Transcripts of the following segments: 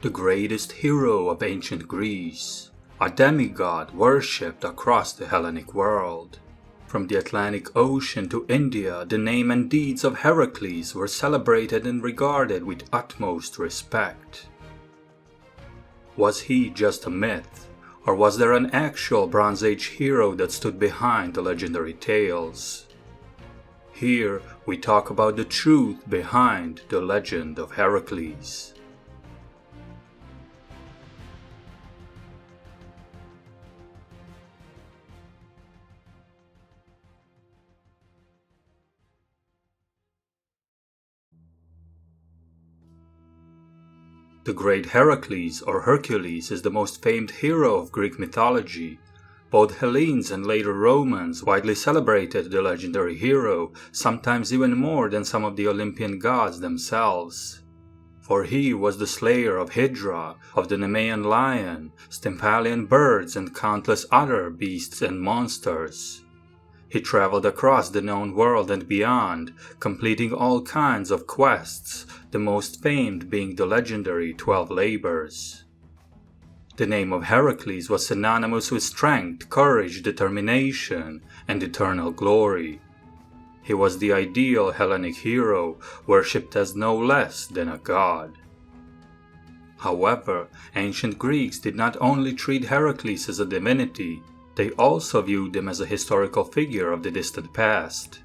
the greatest hero of ancient Greece, a demigod worshipped across the Hellenic world. From the Atlantic Ocean to India, the name and deeds of Heracles were celebrated and regarded with utmost respect. Was he just a myth, or was there an actual Bronze Age hero that stood behind the legendary tales? Here we talk about the truth behind the legend of Heracles. The great Heracles or Hercules is the most famed hero of Greek mythology. Both Hellenes and later Romans widely celebrated the legendary hero, sometimes even more than some of the Olympian gods themselves. For he was the slayer of Hydra, of the Nemean lion, Stymphalian birds and countless other beasts and monsters. He traveled across the known world and beyond, completing all kinds of quests, the most famed being the legendary 12 labors. The name of Heracles was synonymous with strength, courage, determination, and eternal glory. He was the ideal Hellenic hero, worshipped as no less than a god. However, ancient Greeks did not only treat Heracles as a divinity, they also viewed him as a historical figure of the distant past.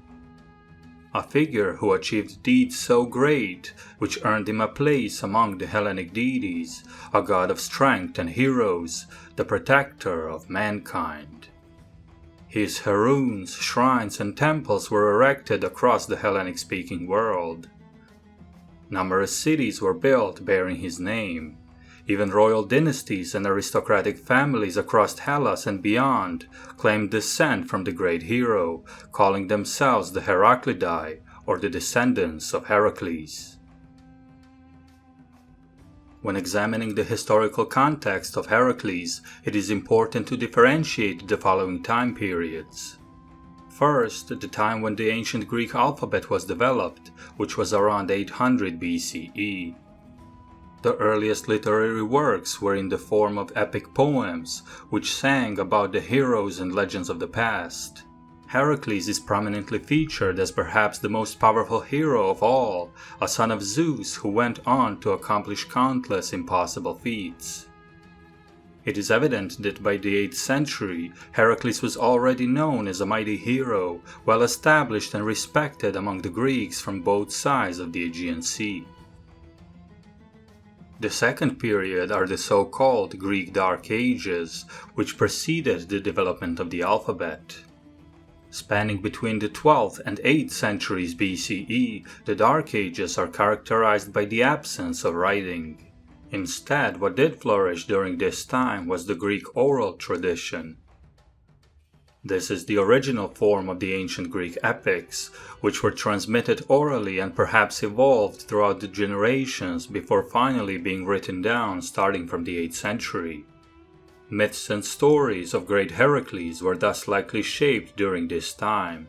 A figure who achieved deeds so great, which earned him a place among the Hellenic deities, a god of strength and heroes, the protector of mankind. His heroons, shrines, and temples were erected across the Hellenic-speaking world. Numerous cities were built bearing his name. Even royal dynasties and aristocratic families across Hellas and beyond claimed descent from the great hero, calling themselves the Heraclidae, or the descendants of Heracles. When examining the historical context of Heracles, it is important to differentiate the following time periods. First, the time when the ancient Greek alphabet was developed, which was around 800 BCE. The earliest literary works were in the form of epic poems, which sang about the heroes and legends of the past. Heracles is prominently featured as perhaps the most powerful hero of all, a son of Zeus who went on to accomplish countless impossible feats. It is evident that by the 8th century, Heracles was already known as a mighty hero, well established and respected among the Greeks from both sides of the Aegean Sea. The second period are the so-called Greek Dark Ages, which preceded the development of the alphabet. Spanning between the 12th and 8th centuries BCE, the Dark Ages are characterized by the absence of writing. Instead, what did flourish during this time was the Greek oral tradition. This is the original form of the ancient Greek epics, which were transmitted orally and perhaps evolved throughout the generations before finally being written down starting from the 8th century. Myths and stories of great Heracles were thus likely shaped during this time.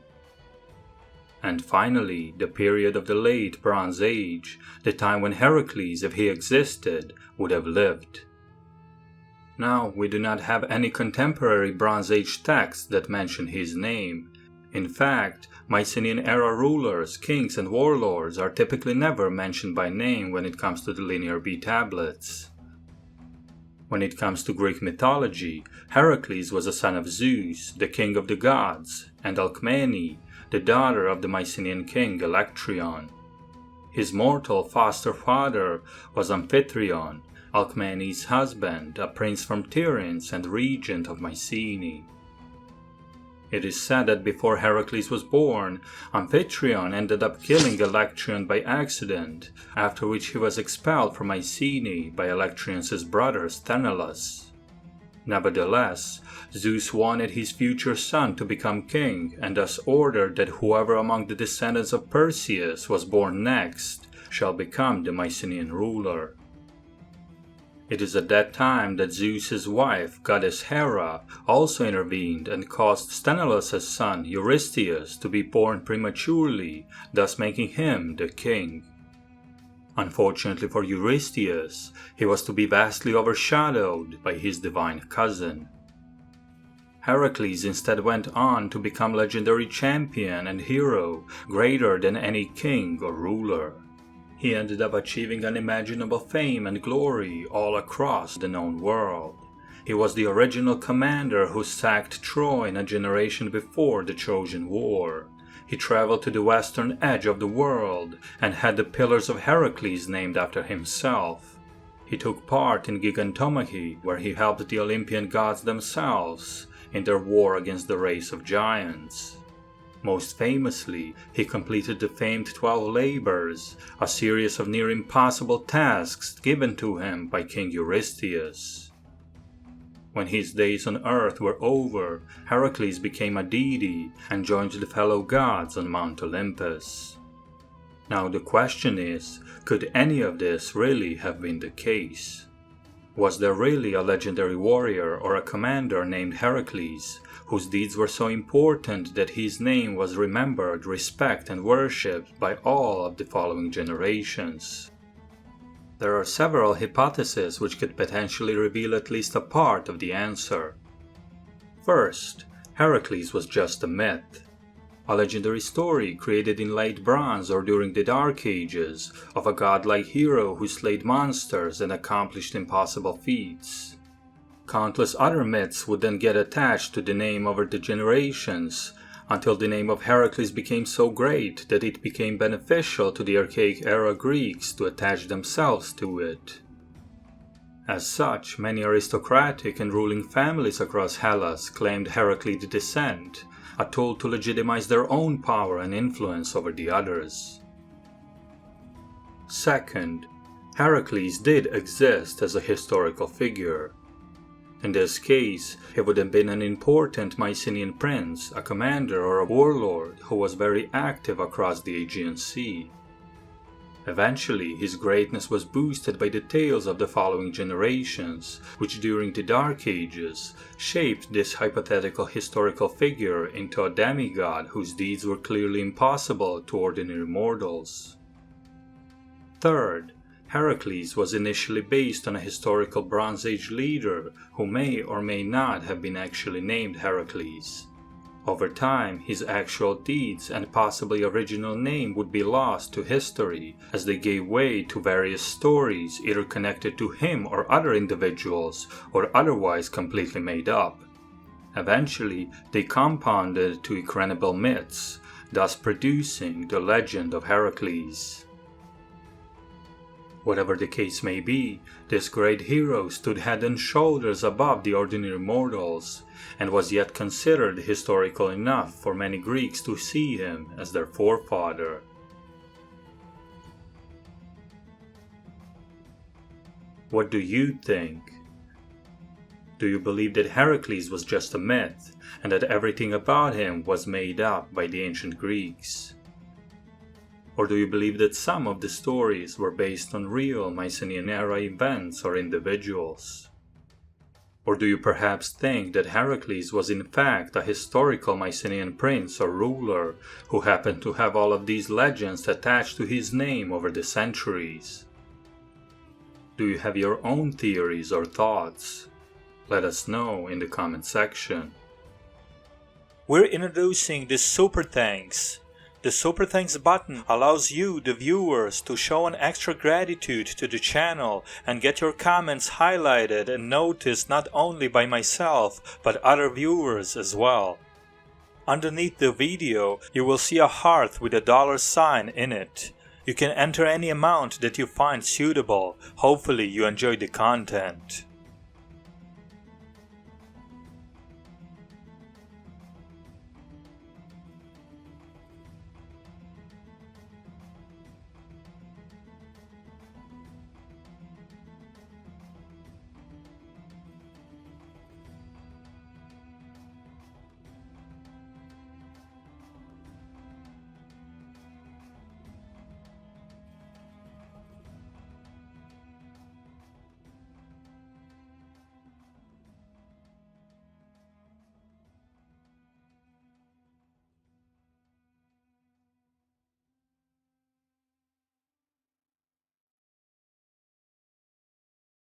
And finally, the period of the late Bronze Age, the time when Heracles, if he existed, would have lived. Now, we do not have any contemporary Bronze Age texts that mention his name. In fact, Mycenaean-era rulers, kings, and warlords are typically never mentioned by name when it comes to the Linear B tablets. When it comes to Greek mythology, Heracles was a son of Zeus, the king of the gods, and Alcmene, the daughter of the Mycenaean king Electryon. His mortal foster father was Amphitryon, Alcmene's husband, a prince from Tiryns and regent of Mycenae. It is said that before Heracles was born, Amphitryon ended up killing Electryon by accident, after which he was expelled from Mycenae by Electryon's brother Sthenelus. Nevertheless, Zeus wanted his future son to become king and thus ordered that whoever among the descendants of Perseus was born next shall become the Mycenaean ruler. It is at that time that Zeus's wife, goddess Hera, also intervened and caused Sthenelus' son Eurystheus to be born prematurely, thus making him the king. Unfortunately for Eurystheus, he was to be vastly overshadowed by his divine cousin. Heracles instead went on to become legendary champion and hero, greater than any king or ruler. He ended up achieving unimaginable fame and glory all across the known world. He was the original commander who sacked Troy a generation before the Trojan War. He traveled to the western edge of the world and had the Pillars of Heracles named after himself. He took part in Gigantomachy, where he helped the Olympian gods themselves in their war against the race of giants. Most famously, he completed the famed 12 Labors, a series of near impossible tasks given to him by King Eurystheus. When his days on earth were over, Heracles became a deity and joined the fellow gods on Mount Olympus. Now the question is, could any of this really have been the case? Was there really a legendary warrior or a commander named Heracles, whose deeds were so important that his name was remembered, respected, and worshipped by all of the following generations? There are several hypotheses which could potentially reveal at least a part of the answer. First, Heracles was just a myth. A legendary story created in late Bronze or during the Dark Ages of a godlike hero who slayed monsters and accomplished impossible feats. Countless other myths would then get attached to the name over the generations, until the name of Heracles became so great that it became beneficial to the archaic era Greeks to attach themselves to it. As such, many aristocratic and ruling families across Hellas claimed Heracleid descent, a tool to legitimize their own power and influence over the others. Second, Heracles did exist as a historical figure. In this case, he would have been an important Mycenaean prince, a commander or a warlord who was very active across the Aegean Sea. Eventually, his greatness was boosted by the tales of the following generations, which during the Dark Ages shaped this hypothetical historical figure into a demigod whose deeds were clearly impossible to ordinary mortals. Third, Heracles was initially based on a historical Bronze Age leader who may or may not have been actually named Heracles. Over time, his actual deeds and possibly original name would be lost to history as they gave way to various stories either connected to him or other individuals or otherwise completely made up. Eventually, they compounded to incredible myths, thus producing the legend of Heracles. Whatever the case may be, this great hero stood head and shoulders above the ordinary mortals, and was yet considered historical enough for many Greeks to see him as their forefather. What do you think? Do you believe that Heracles was just a myth, and that everything about him was made up by the ancient Greeks? Or do you believe that some of the stories were based on real Mycenaean-era events or individuals? Or do you perhaps think that Heracles was in fact a historical Mycenaean prince or ruler who happened to have all of these legends attached to his name over the centuries? Do you have your own theories or thoughts? Let us know in the comment section. We're introducing the Super Thanks. The Super Thanks button allows you, the viewers, to show an extra gratitude to the channel and get your comments highlighted and noticed not only by myself, but other viewers as well. Underneath the video, you will see a heart with a $sign in it. You can enter any amount that you find suitable. Hopefully you enjoy the content.